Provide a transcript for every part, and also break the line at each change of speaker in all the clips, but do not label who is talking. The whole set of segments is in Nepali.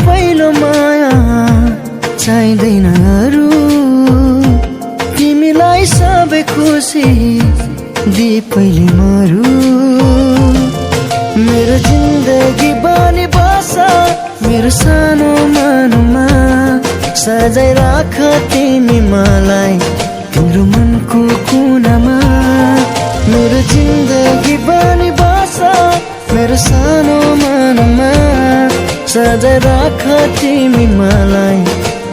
पहिलो माया चाहिँदैन अरू तिमीलाई सबै खुसी दिए पहिले मरु मेरो जिन्दगी बनी बस मेरो सानो मनमा सजाइ राख तिमी मलाई तिम्रो मनको कुनामा मेरो जिन्दगी बनी बस मेरो सानो मनमा सजाइ राख तिमी मलाई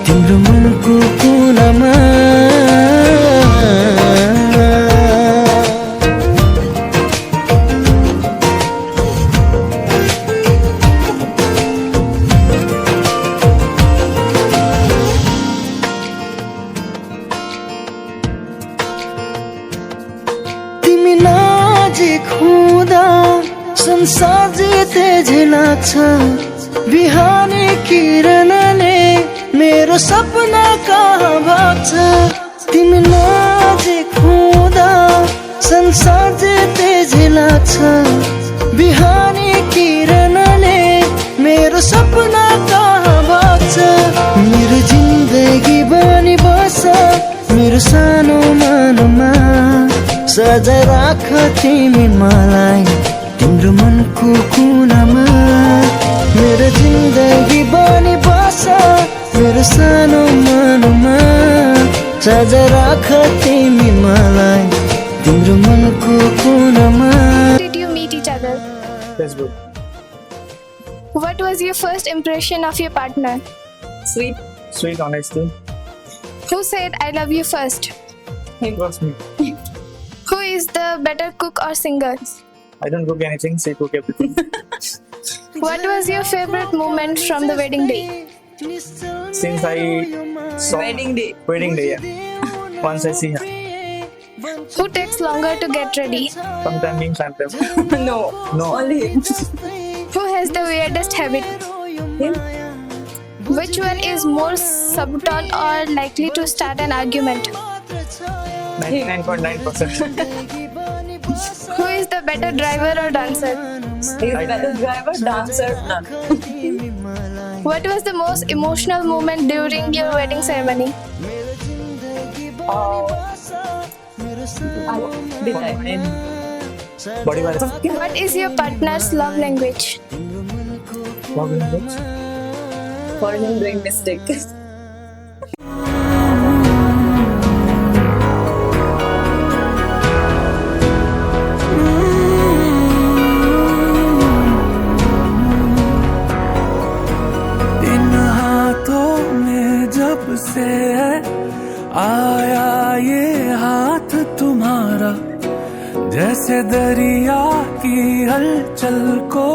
तिम्रो मनको कुनामा तिमी नजिक हुँदा संसार जिते झै लाग्छ बिहानी किरणले मेरो सपना कहाँ भाग्छ तिमी नजिक हुँदा संसार जिते झै लाग्छ बिहानी किरणले मेरो सपना कहाँ भाग्छ मेरो जिन्दगी बनी बस मेरो सानो मनमा सजाइ राख तिमी मलाई तिम्रो मनको कुनामा मेरो जिन्दगी बनी बस मेरो सानो मनमा सजाइ राख तिमी मलाई तिम्रो मनको कुनामा
Did you meet each other?
Facebook.
What was your first impression of your partner?
Sweet honesty.
Who said I love you first?
It was me.
Who is the better cook or singer?
I don't cook anything, she cook everything.
What was your favorite moment from the wedding day?
Since I saw
Wedding day.
yeah. Once I see her.
Who takes longer to get ready?
Sometimes me, sometimes.
No.
No.
Only him.
Who has the weirdest habit?
Him?
Which one is more subtle or likely to start an argument?
99.9%.
Who is the better driver or dancer?
He's better driver, dancer, none.
What was the most emotional moment during your wedding ceremony?
Did I?
Body virus.
What is your partner's love language?
Love language.
For him doing mistake.
से आया ये हाथ तुम्हारा जैसे दरिया की हलचल को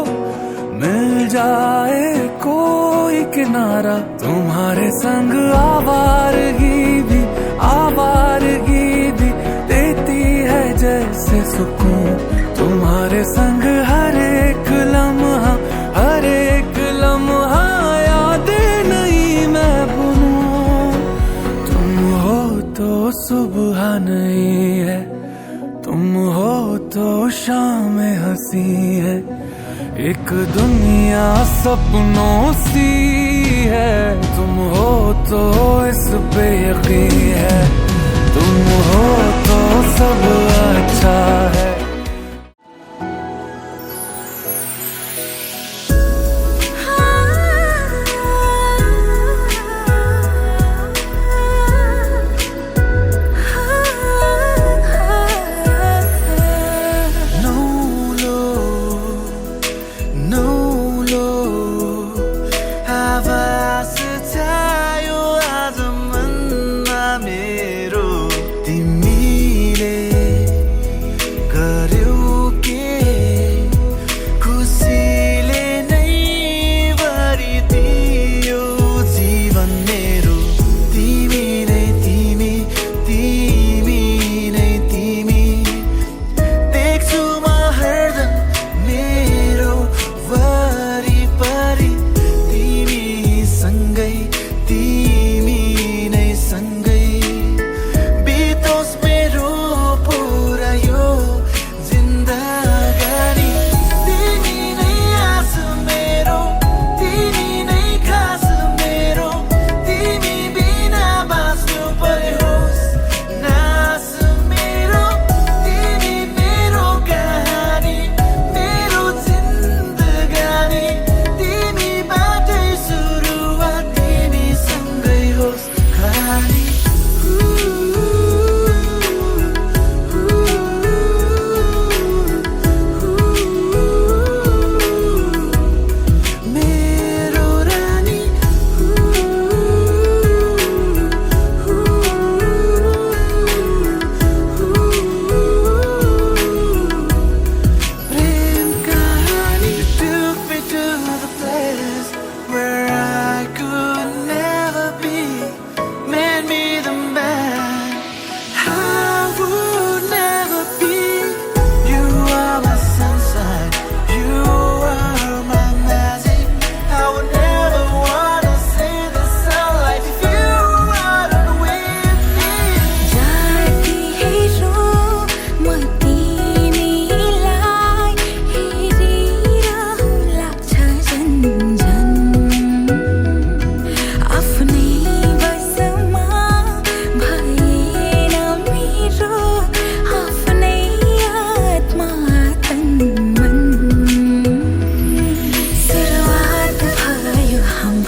मिल जाए कोई किनारा तुम्हारे संग आवारगी भी देती है जैसे सुकून तुम्हारे संग हर एक लम्हा यादें नहीं मैं भूलूं तुम हो तो सुबह नहीं है तुम हो तो शाम हंसी है एक दुनिया सपनों सी है तुम हो तो इस पे यकीन है तुम हो तो सब अच्छा है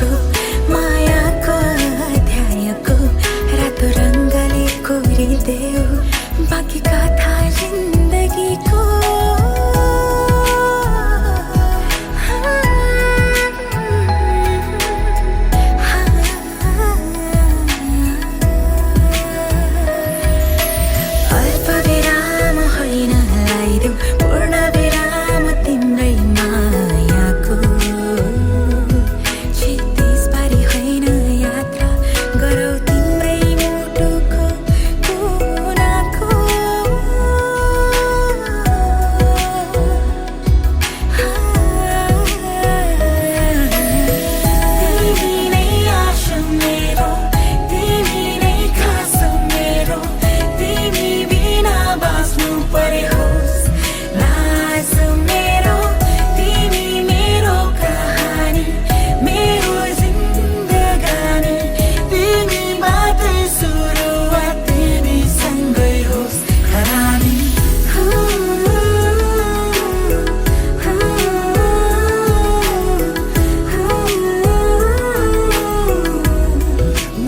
को मायाको अध्यायको रातो रङ्गले कोरिदेऊ बाँकी कथा जिन्दगीको अल्प विराम होइन लगाइदेऊ पूर्ण विराम तिम्रै मायाको क्षितिज पारी होइन यात्रा गरौ तिम्रै मुटुको कुनाको तिमी नै आशा मेरो तिमी नै खास मेरो तिमी बिना बाँच्नु परे होस् लाज मेरो तिमी मेरो कहानी मेरो जिन्दगानी तिमीबाटै सुरुवात तिमीसँगै होस् खरानी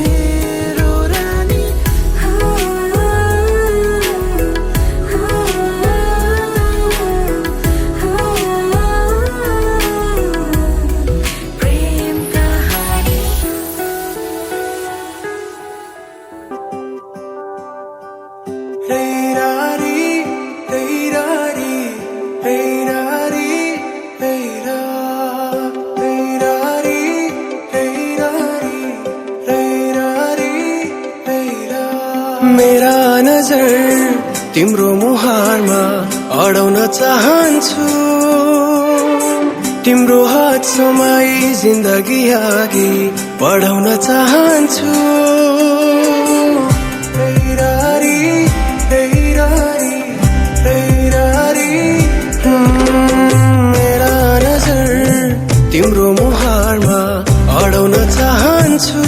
मेरो रानी प्रेम कहानी
मेरा नजर तिम्रो मुहारमा अडाउन चाहन्छु तिम्रो हात समाई जिन्दगी अघि बढाउन चाहन्छु रैरारी, रैरारी, रैरारी। मेरा नजर तिम्रो मुहारमा अडाउन चाहन्छु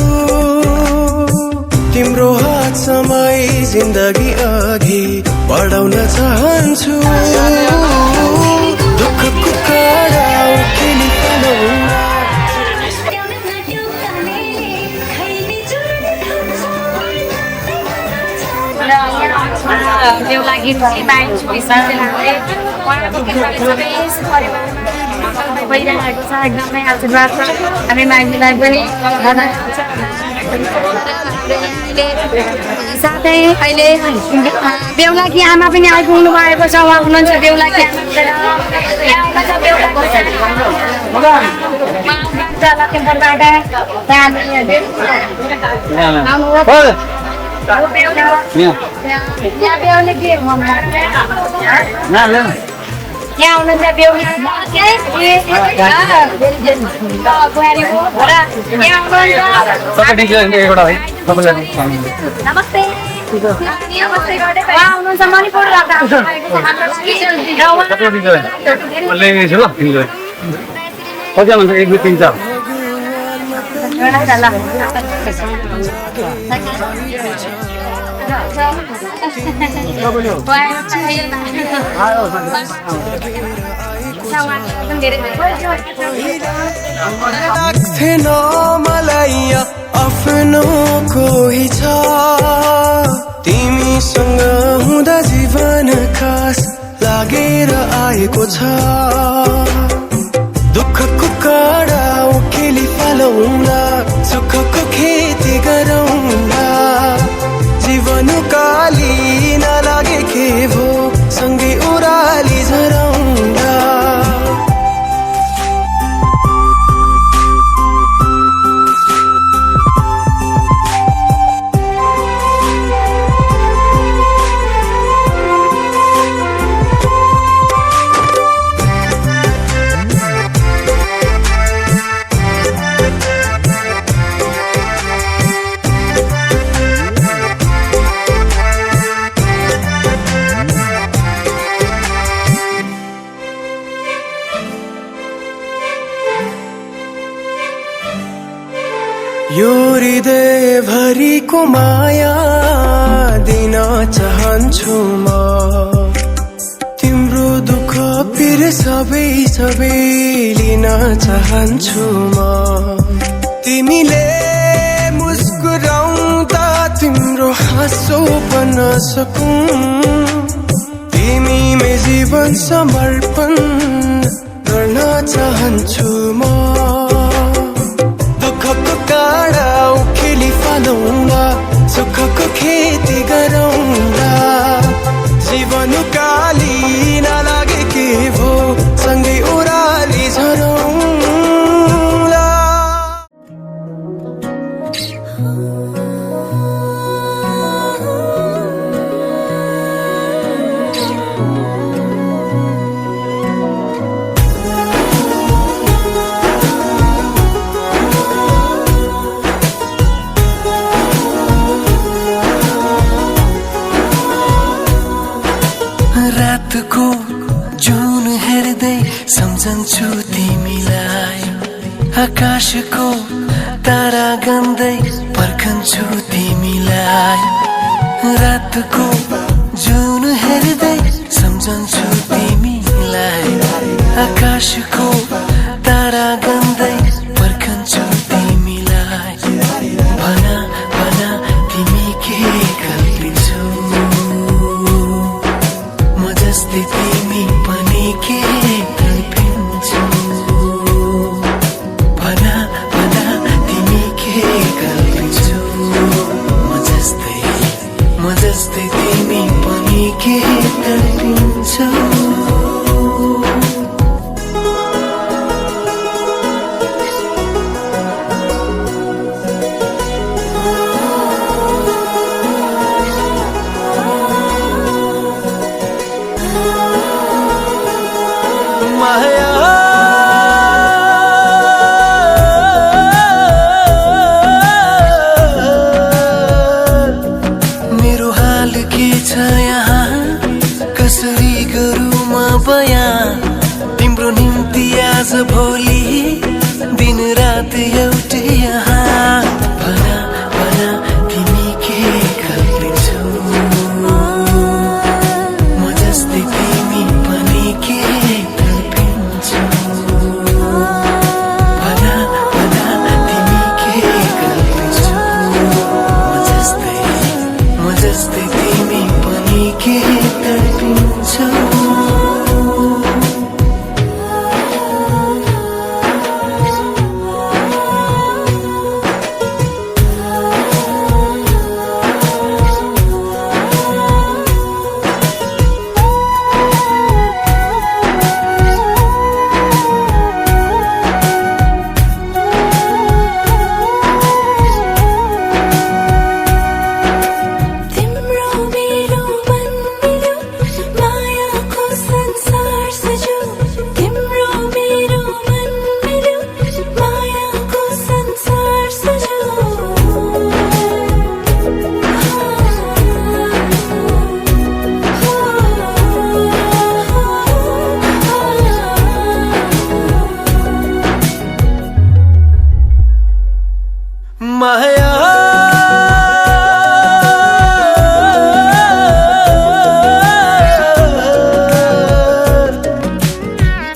तिम्रो हात समाई जिन्दगी अघि बढाउन चाहन्छु दुःखको काँडा उखेली फलाउन
बेहुला गीत भइरहेको छ एकदमै आशीर्वाद छ हामी माइतीलाई पनि साथै अहिले बेहुलाकी आमा पनि आइपुग्नु भएको छ उहाँ हुनुहुन्छ बेहुलाकी लखिमपुरबाट यहाँ हुनुहुन्छ बेहुला नमस्ते हुनुहुन्छ मणिपुर
लाग्थेन मलाई आफ्नो कोही छ तिमीसँग हुँदा जीवन खास लागेर आएको छ दुःखको काँडा उखेली फलाउँला सुखको खेती गरौँला जीवन काली नलागे के भो सँगै ओराली झरौँला यो हृदय भरिको माया दिन चाहन्छु म तिम्रो दुःख पीर सबै सबै लिन चाहन्छु म
तिम्रो हाँसो बन्न सकूं तिमी मे जीवन समर्पण गर्न चाहन्छु म दुःखको काँडा उखेली फालौँला सुखको खेती गरौँला जीवन काली नलागे के भो सँगै ओराली झरौँला रातको जुन हेर्दै सम्झन्छु तिमीलाई आकाशको तारा गन्दै पर्खन्छु तिमीलाई रातको जुन हेर्दै सम्झन्छु तिमीलाई आकाशको तारा गन्दै पर्खन्छु तिमीलाई भना भना तिमी के कल्पिन्छौ जस्तै तिमी पनि के कल्पिन्छौ भना भना तिमी के कल्पिन्छौ म जस्तै तिमी पनि के कल्पिन्छौ मेरो हाल के छ यहाँ कसरी गरौँ म बयान तिम्रो निम्ति आज भोलि दिन रात एउटै यहाँ भना भना तिमी के कल्पिन्छौ म जस्तै तिमी पनि के कल्पिन्छौ भना भना तिमी के कल्पिन्छौ म जस्तै तिमी पनि के कल्पिन्छौ माया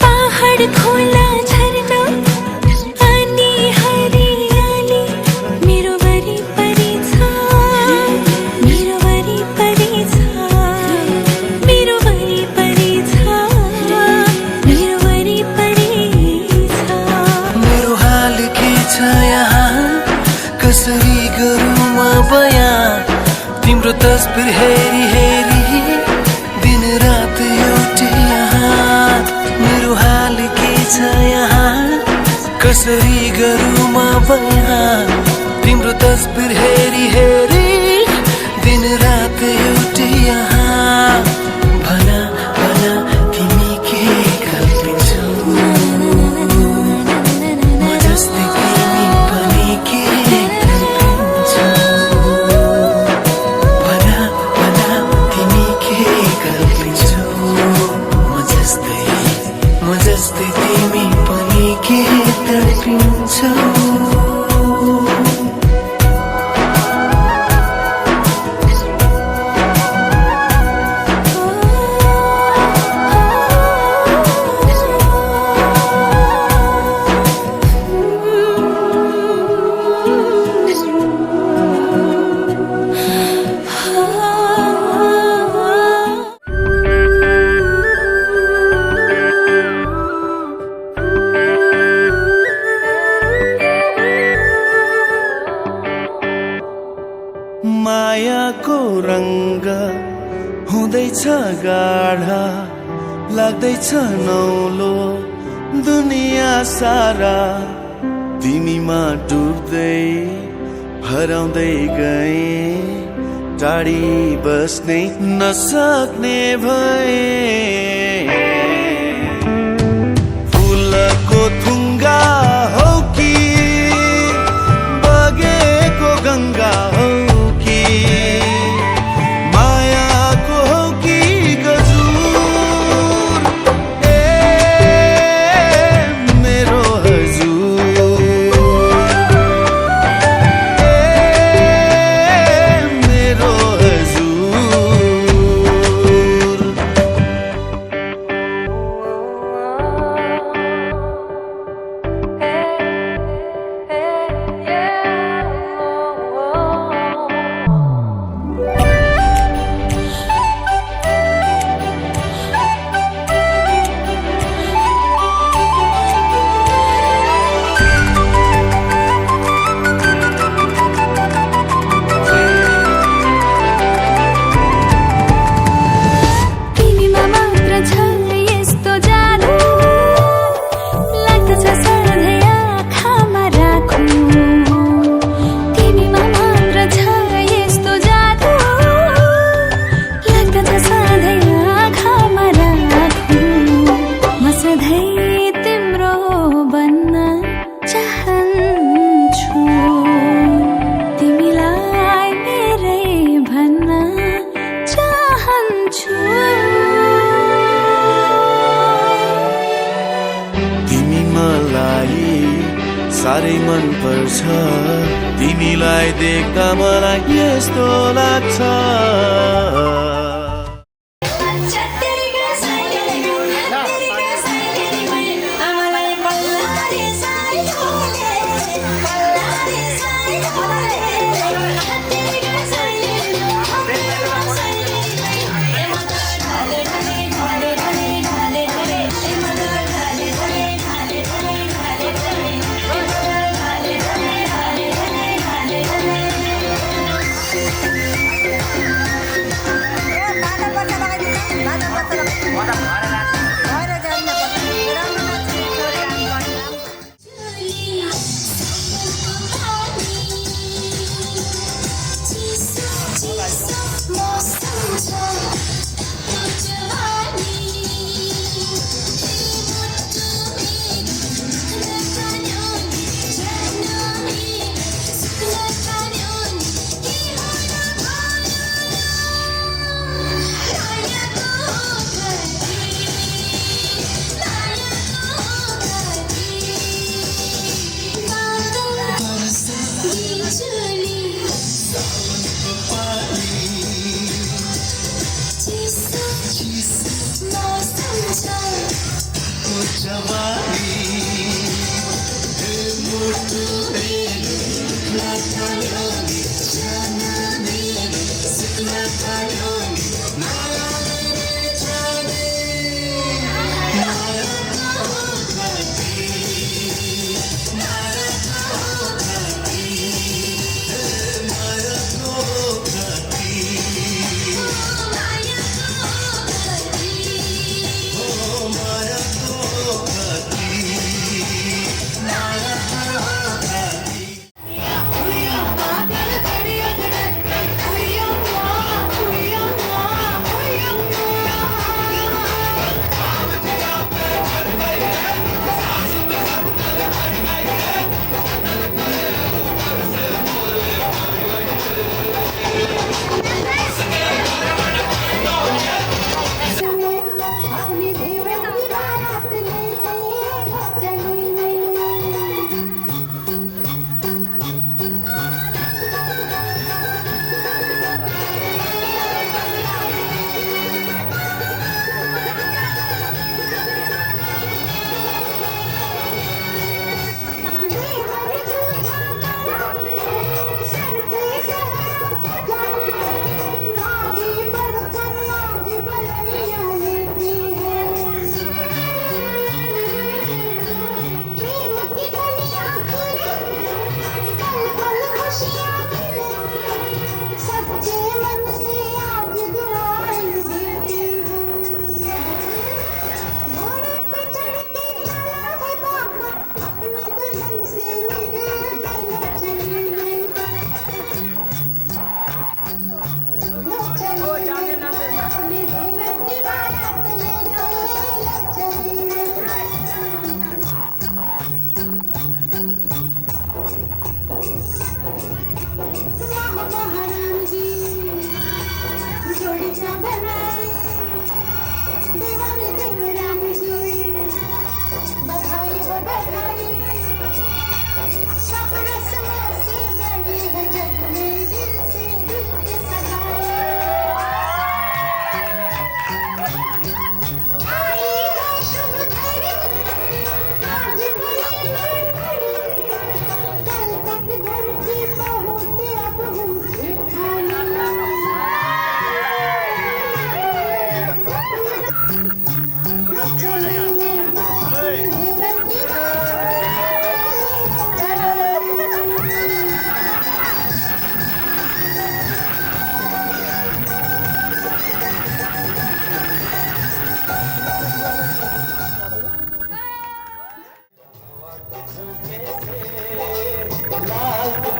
पहाड खोला झरना अनि हरियाली मेरो वरिपरि छ मेरो वरिपरि छ मेरो वरिपरि छ मेरो वरिपरि छ
मेरो हाल के छ यहाँ कसरी गरौँ म बयान तिम्रो तस्बिर हेरी हेरी दिन रात एउटै यहाँ मेरो हाल के छ यहाँ कसरी गरौँ म बयान तिम्रो तस्बिर हेरी हेरी दिन रात एउटै यहाँ भना भना तिमी के कल्पिन्छौ म जस्तै तिमी पनि के कल्पिन्छौ भना भना तिमी के कल्पिन्छौ म जस्तै तिमी पनि के कल्पिन्छौ मायाको रङ्ग हुँदैछ गाढा लाग्दैछ नौलो दुनिया सारा तिमीमा डुब्दै हराउँदै गए टाढी बस्नै नसक्ने भए फुलको थुङ्गा हो कि बगेको गङ्गा हो कि मायाको हो कि गजुर ए मेरो हजुर ए मेरो हजुर
तिमीमा मात्र छ यस्तो जादु लाग्दछ सधैँ आँखामा राखौँ तिमीमा मात्र छ यस्तो जादु लाग्दछ सधैँ आँखामा राखौँ म सधैँ तिम्रो बन्न चाहन्छु तिमीलाई मेरै भन्न चाहन्छु
तिमी मलाई साह्रै मन पर्छ तिमीलाई देख्दा मलाई यस्तो लाग्छ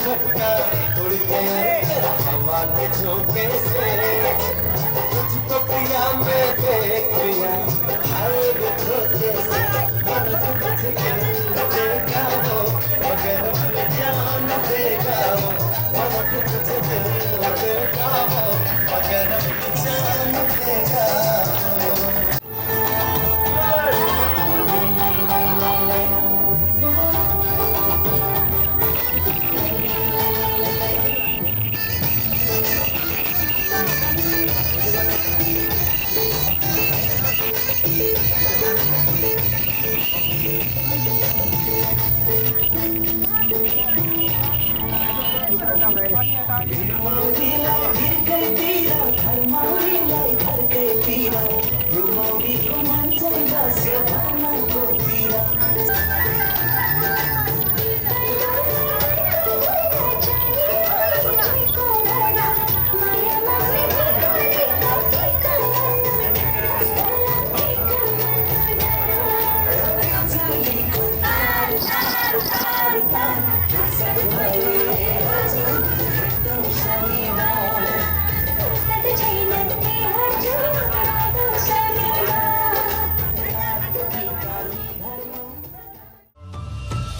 झटका उड़ गया रे तेरा हवा के झोंके से तुझको पिया मैं देख लिया हाय रे धोखे से मन तुझे देगा वो मगर अपनी जान देगा वो मन तुझे देगा वो मगर अपनी जान देगा वो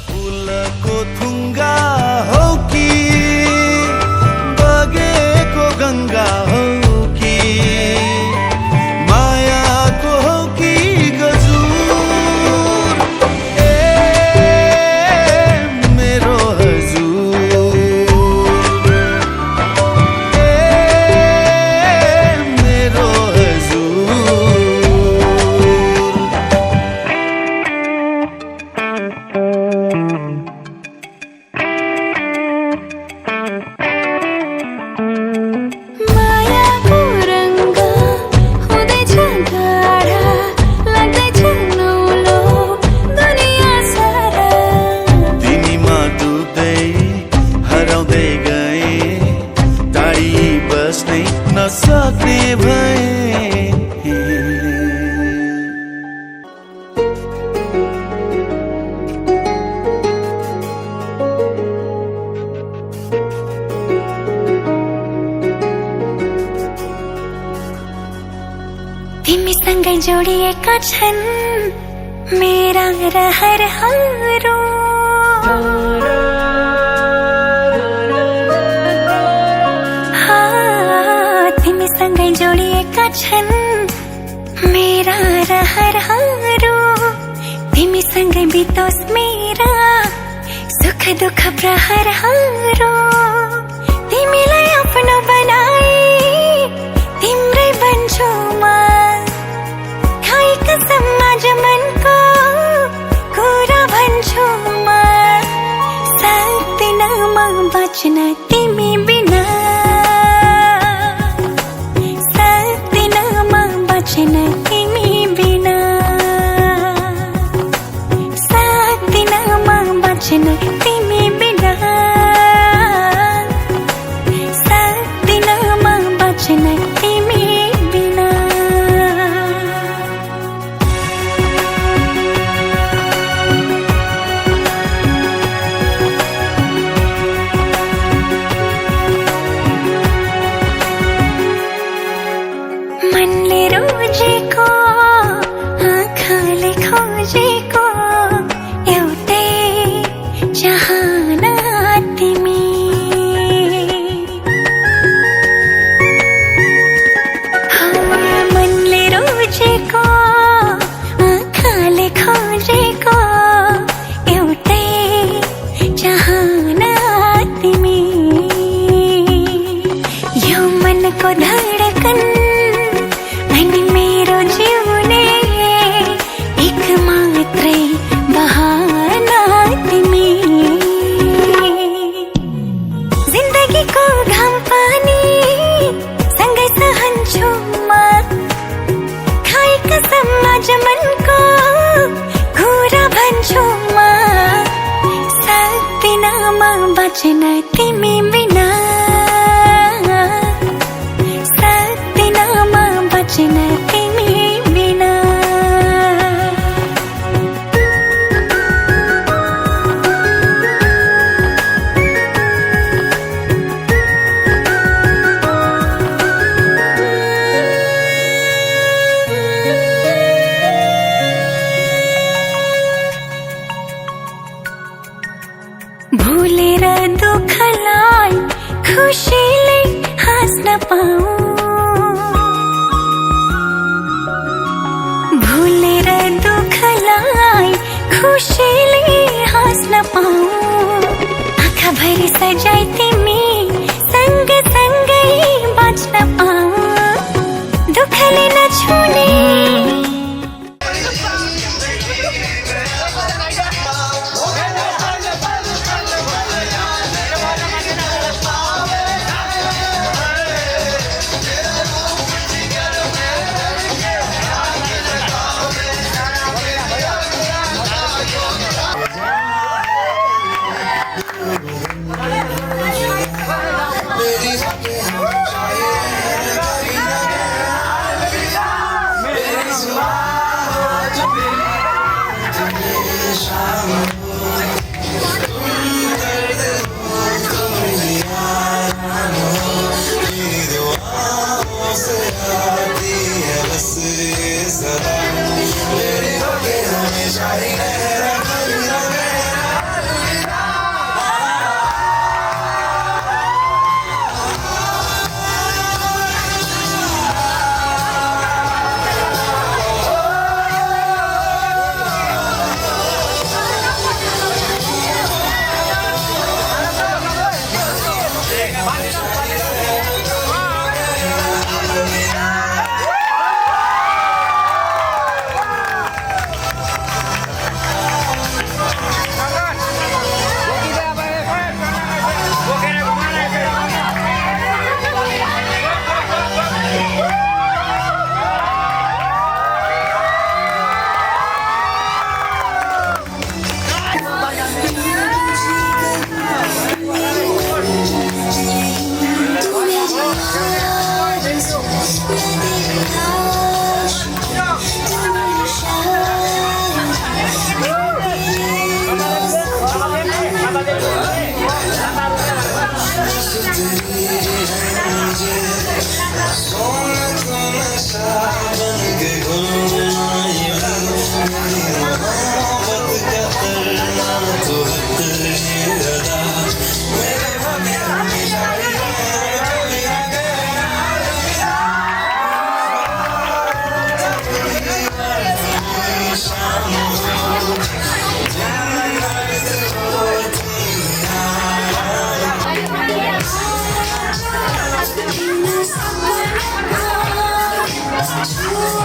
फुलको थुङ्गा हो कि बगेको गङ्गा हो कि मायाको हो कि गजुर ए मेरो हजुर ए मेरो हजुर
मायाको रङ्ग हुँदैछ गाढा लाग्दैछ नौलो दुनिया सारा
तिमीमा डुब्दै हराउँदै गए टाढी बस्नै नसक्ने भए
तिमीसँगै जोडिएका छन् मेरा रहरहरू तिमीसँगै जोडिएका छन् मेरा रहरहरू तिमीसँगै बितोस् मेरा सुख दुःख प्रहरहरू तिमीलाई आफ्नो बनाई तिम्रै बन्छु म खाइ कसम आज मनको कुरा भन्छु म सक्दिन म बाँच्न तिमी बिना सक्दिन म बाँच्न तिमी बिना सक्दिन म बाँच्न तिमी बिना सक्दिन म बाँच्न तिमी बिना मनले रोजेको आँखाले खोजेको एउटै चाहना तिमी मनले रोजेको आँखाले खोजेको एउटै चाहना तिमी यो मनको धडकन अनि मेरो जिउने एक मात्रै बहाना तिमी जिन्दगीको घाम पानी सँगै सहन्छु म खाइ कसम आज मनको कुरा भन्छु म सक्दिन म बाँच्न तिमी बिना सक्दिन म बाँच्न तिमी बिना खुसीले हाँस्न पाऊँ भुलेर दुःखलाई खुसीले हाँस्न पाऊँ आँखाभरि सजाई तिमी सँगसँगै बाँच्न पाऊँ दुःखले नछुने Oh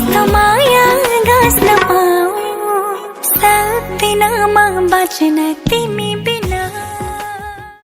यस्तो माया गाँस्न पाऊ सक्दिनमा बाँच्न तिमी